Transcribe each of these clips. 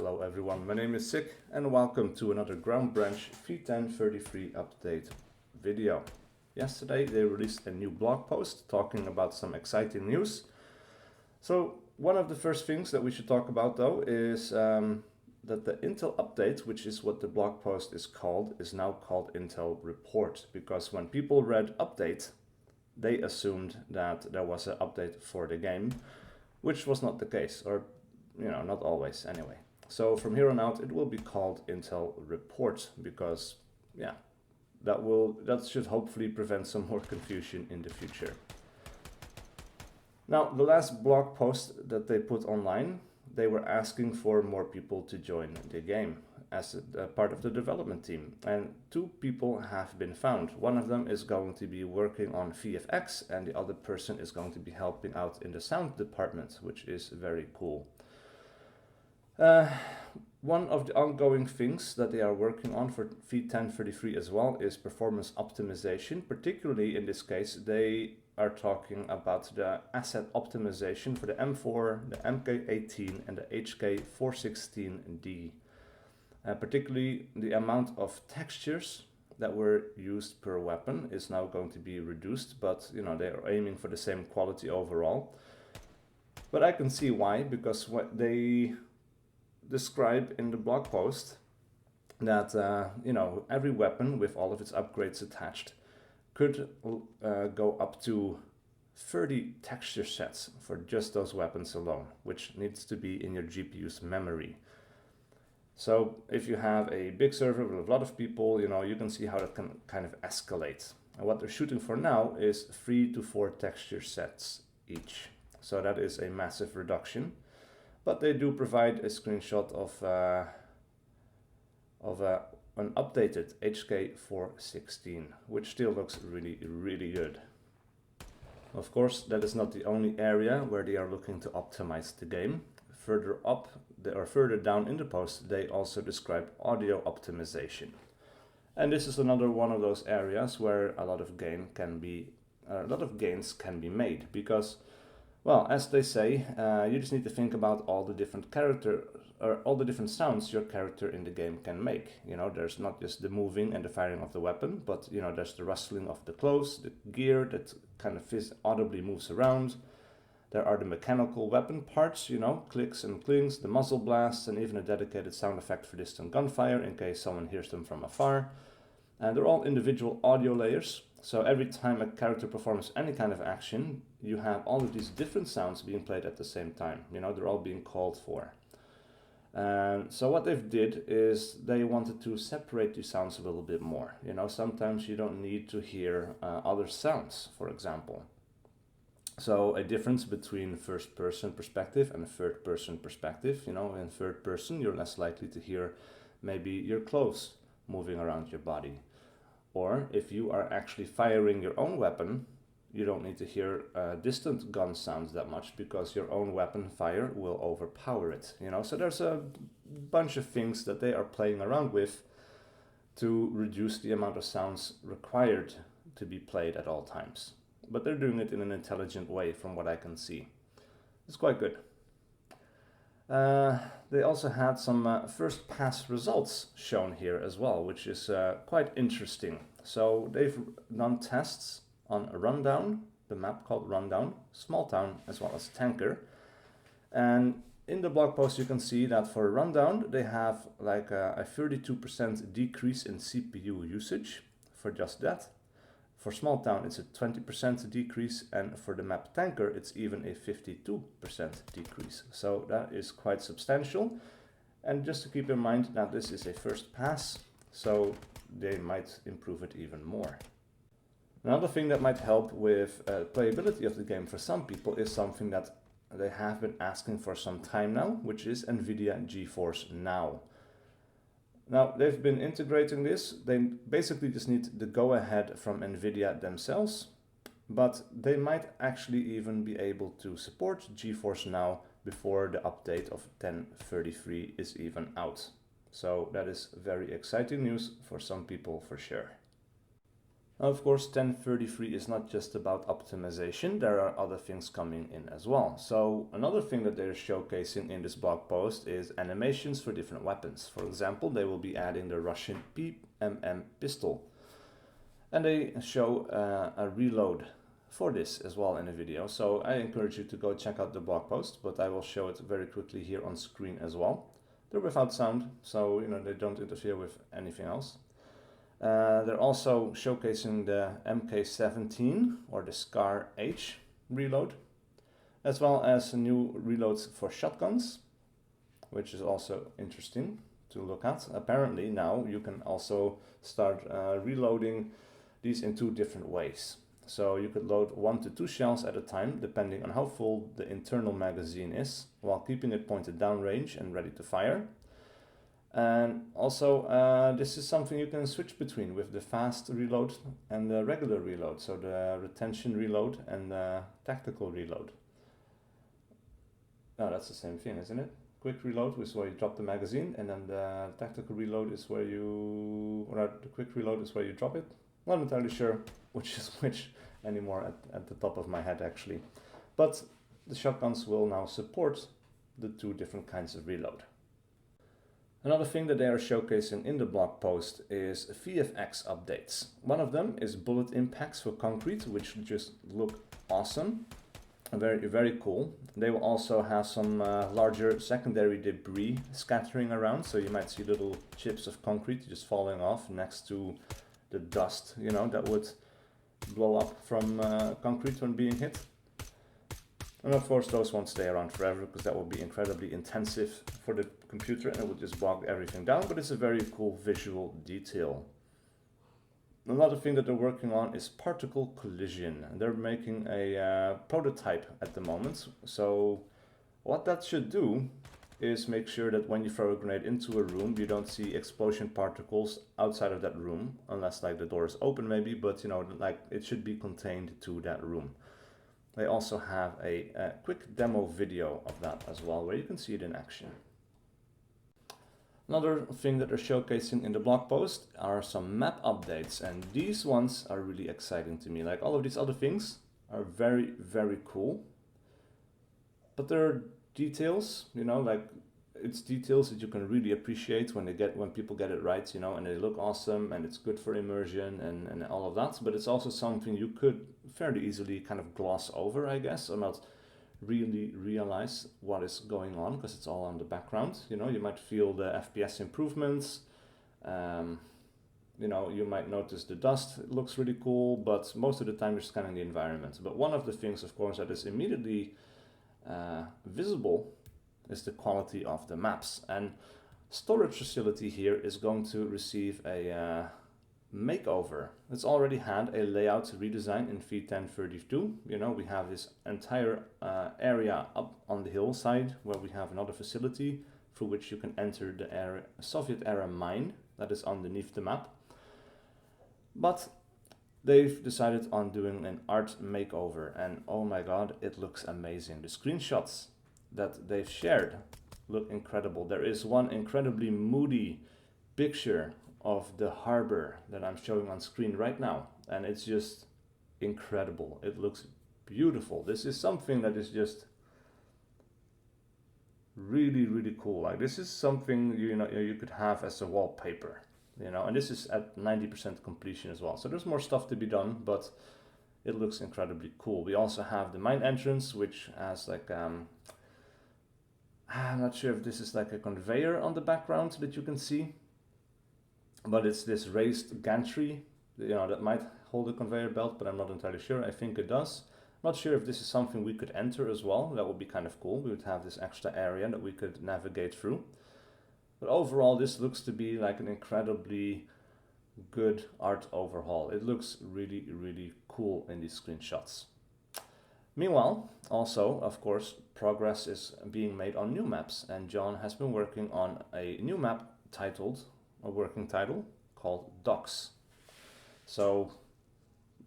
Hello everyone, my name is SiC and welcome to another Ground Branch v1033 update video. Yesterday they released a new blog post talking about some exciting news. So one of the first things that we should talk about though is that the Intel update, which is what the blog post is called, is now called Intel Report, because when people read update they assumed that there was an update for the game, which was not the case, or not always anyway. So from here on out it will be called Intel Report, because that should hopefully prevent some more confusion in the future. Now, the last blog post that they put online, they were asking for more people to join the game as a part of the development team, and 2 people have been found. One of them is going to be working on VFX and the other person is going to be helping out in the sound department, which is very cool. One of the ongoing things that they are working on for v1033 as well is performance optimization. Particularly in this case, they are talking about the asset optimization for the M4, the MK18 and the HK416D. Particularly the amount of textures that were used per weapon is now going to be reduced, but they are aiming for the same quality overall. But I can see why, because what they describe in the blog post that every weapon with all of its upgrades attached could go up to 30 texture sets for just those weapons alone, which needs to be in your GPU's memory. So if you have a big server with a lot of people, you can see how that can kind of escalate. And what they're shooting for now is 3 to 4 texture sets each. So that is a massive reduction. But they do provide a screenshot of an updated HK416, which still looks really, really good. Of course, that is not the only area where they are looking to optimize the game. Further up, or further down in the post, they also describe audio optimization. And this is another one of those areas where a lot of gains can be made, because, well, as they say, you just need to think about all the different all the different sounds your character in the game can make. There's not just the moving and the firing of the weapon, but there's the rustling of the clothes, the gear that kind of audibly moves around. There are the mechanical weapon parts, clicks and clings, the muzzle blasts, and even a dedicated sound effect for distant gunfire in case someone hears them from afar. And they're all individual audio layers. So every time a character performs any kind of action, you have all of these different sounds being played at the same time. They're all being called for. So what they've did is they wanted to separate these sounds a little bit more. Sometimes you don't need to hear other sounds, for example. So a difference between first-person perspective and a third-person perspective. In third person, you're less likely to hear maybe your clothes moving around your body. Or if you are actually firing your own weapon, you don't need to hear distant gun sounds that much, because your own weapon fire will overpower it. So there's a bunch of things that they are playing around with to reduce the amount of sounds required to be played at all times. But they're doing it in an intelligent way from what I can see. It's quite good. They also had some first pass results shown here as well, which is quite interesting. So they've done tests on Rundown, the map called Rundown, Small Town, as well as Tanker. And in the blog post you can see that for Rundown they have like a 32% decrease in CPU usage for just that. For Small Town it's a 20% decrease, and for the map Tanker it's even a 52% decrease. So that is quite substantial. And just to keep in mind that this is a first pass, so they might improve it even more. Another thing that might help with playability of the game for some people is something that they have been asking for some time now, which is NVIDIA GeForce Now. Now, they've been integrating this. They basically just need the go-ahead from NVIDIA themselves, but they might actually even be able to support GeForce Now before the update of 1033 is even out. So that is very exciting news for some people for sure. Of course, 1033 is not just about optimization, there are other things coming in as well. So another thing that they're showcasing in this blog post is animations for different weapons. For example, they will be adding the Russian PMM pistol. And they show a reload for this as well in a video. So I encourage you to go check out the blog post, but I will show it very quickly here on screen as well. They're without sound, so they don't interfere with anything else. They're also showcasing the MK17 or the Scar H reload, as well as new reloads for shotguns, which is also interesting to look at. Apparently now you can also start reloading these in 2 different ways. So you could load 1 to 2 shells at a time, depending on how full the internal magazine is, while keeping it pointed downrange and ready to fire. And also this is something you can switch between with the fast reload and the regular reload, so the retention reload and the tactical reload. Oh, that's the same thing, isn't it? Quick reload is where you drop the magazine, and then the tactical reload is where the quick reload is where you drop it. Not entirely sure which is which anymore at the top of my head actually. But the shotguns will now support the 2 different kinds of reload. Another thing that they are showcasing in the blog post is VFX updates. One of them is bullet impacts for concrete, which just look awesome. Very, very cool. They will also have some larger secondary debris scattering around, so you might see little chips of concrete just falling off next to the dust, that would blow up from concrete when being hit. And of course those won't stay around forever, because that would be incredibly intensive for the computer and it would just bog everything down, but it's a very cool visual detail. Another thing that they're working on is particle collision. They're making a prototype at the moment. So what that should do is make sure that when you throw a grenade into a room, you don't see explosion particles outside of that room, unless like the door is open maybe, but like it should be contained to that room. They also have a quick demo video of that as well, where you can see it in action. Another thing that they're showcasing in the blog post are some map updates, and these ones are really exciting to me. Like all of these other things are very, very cool, but there are details, like it's details that you can really appreciate when people get it right, and they look awesome and it's good for immersion and all of that. But it's also something you could fairly easily kind of gloss over, I guess, or not really realize what is going on, because it's all on the background. You might feel the FPS improvements, you might notice the dust looks really cool, but most of the time you're scanning the environment. But one of the things, of course, that is immediately visible is the quality of the maps. And storage facility here is going to receive a makeover. It's already had a layout redesign in V1032. We have this entire area up on the hillside where we have another facility through which you can enter the Soviet era mine that is underneath the map. But they've decided on doing an art makeover, and oh my god, it looks amazing. The screenshots that they've shared look incredible. There is one incredibly moody picture of the harbor that I'm showing on screen right now, and it's just incredible. It looks beautiful. This is something that is just really, really cool. Like this is something you could have as a wallpaper, and this is at 90% completion as well. So there's more stuff to be done, but it looks incredibly cool. We also have the mine entrance, which has like I'm not sure if this is like a conveyor on the background that you can see, but it's this raised gantry, that might hold a conveyor belt, but I'm not entirely sure. I think it does. I'm not sure if this is something we could enter as well. That would be kind of cool. We would have this extra area that we could navigate through. But overall, this looks to be like an incredibly good art overhaul. It looks really, really cool in these screenshots. Meanwhile, also, of course, progress is being made on new maps, and John has been working on a new map a working title called Docks. So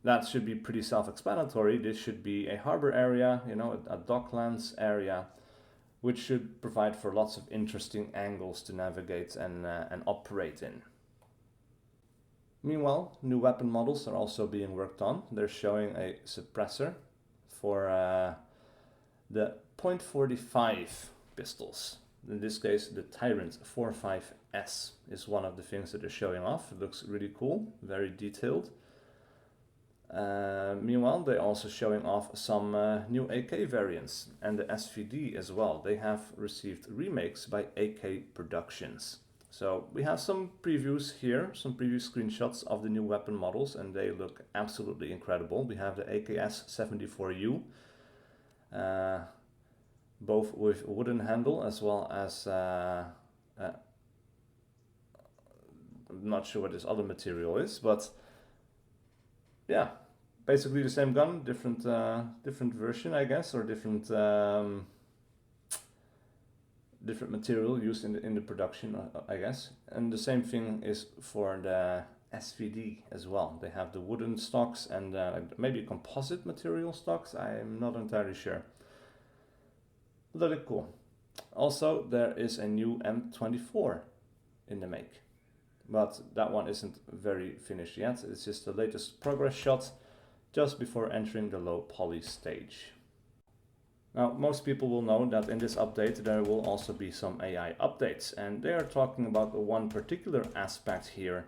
that should be pretty self-explanatory. This should be a harbor area, a docklands area, which should provide for lots of interesting angles to navigate and operate in. Meanwhile, new weapon models are also being worked on. They're showing a suppressor for the .45 pistols. In this case, the Tyrant 45S is one of the things that they're showing off. It looks really cool, very detailed. Meanwhile, they're also showing off some new AK variants and the SVD as well. They have received remakes by AK Productions. So we have some previews here, some preview screenshots of the new weapon models, and they look absolutely incredible. We have the AKS-74U, both with wooden handle as well as, I'm not sure what this other material is, but yeah, basically the same gun, different version, I guess, or different material used in the production, I guess. And the same thing is for the SVD as well. They have the wooden stocks and maybe composite material stocks. I'm not entirely sure. Really cool. Also, there is a new M24 in the make, but that one isn't very finished yet. It's just the latest progress shot just before entering the low poly stage. Now, most people will know that in this update there will also be some AI updates, and they are talking about one particular aspect here,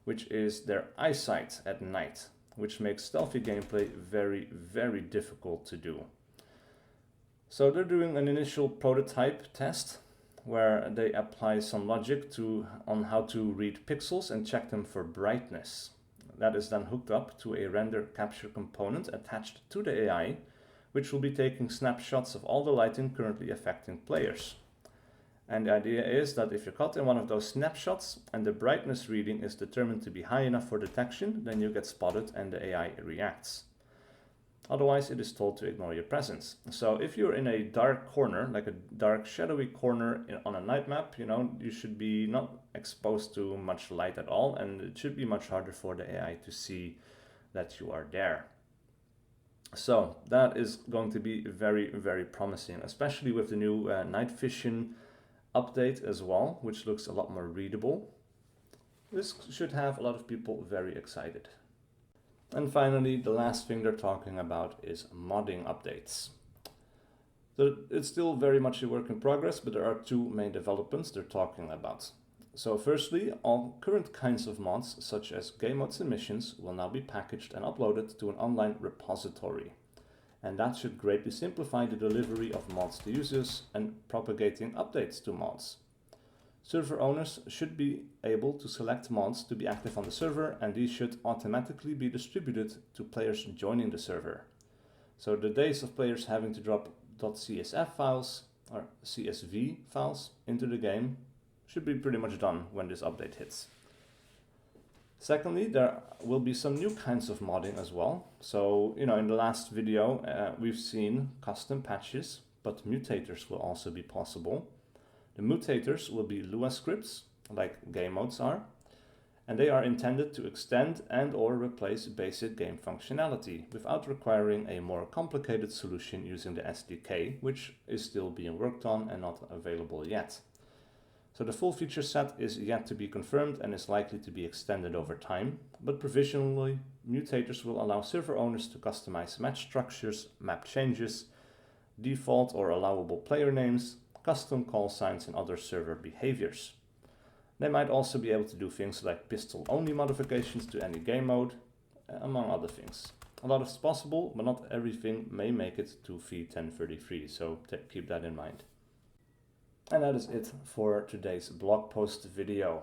which is their eyesight at night, which makes stealthy gameplay very, very difficult to do. So they're doing an initial prototype test where they apply some logic on how to read pixels and check them for brightness. That is then hooked up to a render capture component attached to the AI, which will be taking snapshots of all the lighting currently affecting players. And the idea is that if you're caught in one of those snapshots and the brightness reading is determined to be high enough for detection, then you get spotted and the AI reacts. Otherwise, it is told to ignore your presence. So if you're in a dark corner, like a dark shadowy corner on a night map, you should be not exposed to much light at all, and it should be much harder for the AI to see that you are there. So that is going to be very, very promising, especially with the new night vision update as well, which looks a lot more readable. This should have a lot of people very excited. And finally, the last thing they're talking about is modding updates. So it's still very much a work in progress, but there are two main developments they're talking about. So firstly, all current kinds of mods, such as game modes and missions, will now be packaged and uploaded to an online repository. And that should greatly simplify the delivery of mods to users and propagating updates to mods. Server owners should be able to select mods to be active on the server, and these should automatically be distributed to players joining the server. So the days of players having to drop .csv files or CSV files into the game should be pretty much done when this update hits. Secondly, there will be some new kinds of modding as well. So, in the last video we've seen custom patches, but mutators will also be possible. The mutators will be Lua scripts, like game modes are, and they are intended to extend and or replace basic game functionality without requiring a more complicated solution using the SDK, which is still being worked on and not available yet. So the full feature set is yet to be confirmed and is likely to be extended over time, but provisionally, mutators will allow server owners to customize match structures, map changes, default or allowable player names, custom call signs and other server behaviors. They might also be able to do things like pistol-only modifications to any game mode, among other things. A lot is possible, but not everything may make it to V1033, so keep that in mind. And that is it for today's blog post video.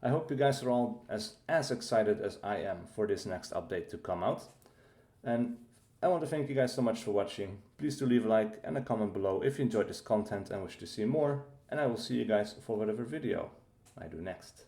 I hope you guys are all as excited as I am for this next update to come out. And I want to thank you guys so much for watching. Please do leave a like and a comment below if you enjoyed this content and wish to see more. And I will see you guys for whatever video I do next.